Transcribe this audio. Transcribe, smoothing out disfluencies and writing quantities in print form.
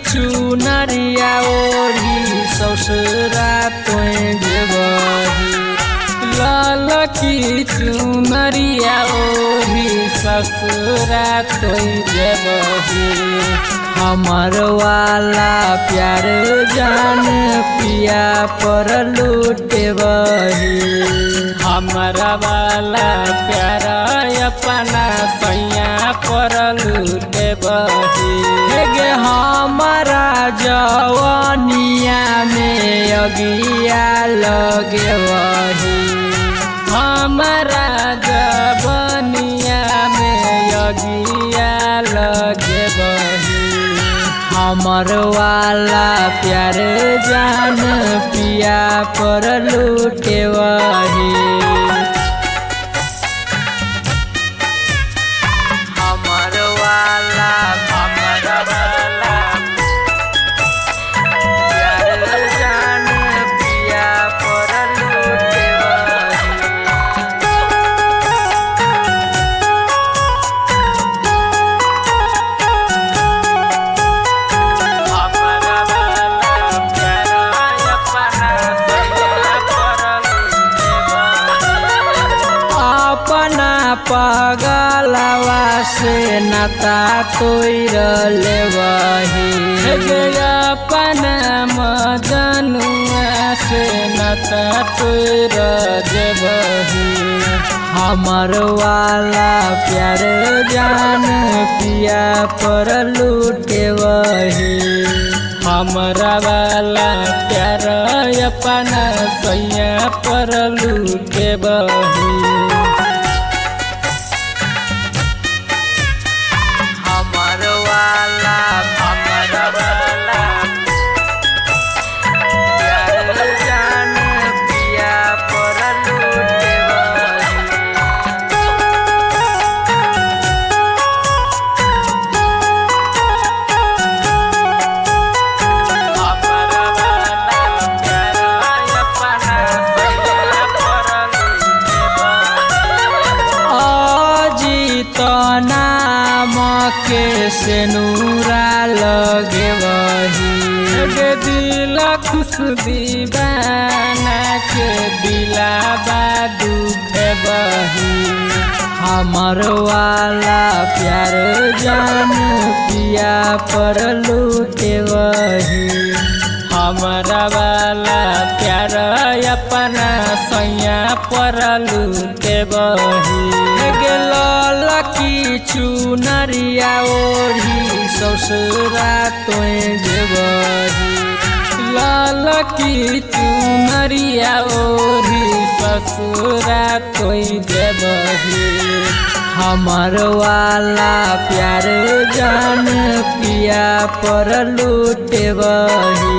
चुनरिया ओढ़ी ससुरा तोय जेबही लाल की चुनरिया ओढ़ी ससुरा तोय जेबही हमर वाला प्यार जान पिया पर लूटेबही हमर वाला प्यार अपना सैया पर लूटेबही गे हमारा जवानिया में अगिया लगेबही हमारा जवानिया में अगिया लगेबही हमर वाला प्यार जान पिया पर लूटेबही हमर वाला प्यार जान पिया पर लूटेबही अपना पगलवा से नाता तोड़ लेबही अपना मजनुआ से नाता तोड़ देबही हमर वाला प्यार जान पिया पर लूटेबही हमरा वाला प्यार अपना सैया पर लूटेबही हमर वाला प्यार जान पिया पर लूटेबही नाम के सेनुरा लगेबही दिल खुश दीवाना के दिलाबा दुखेबही हमर वाला प्यार जान पिया पर लूटेबही हमरा वाला प्यार अपना सैया पर लूटेबही लाल की चुनरिया ओढ़ी ससुरा तोय जेबही लाल की चुनरिया ओढ़ी ससुरा तोय जेबही हमर वाला प्यार जान पिया पर लूटेबही।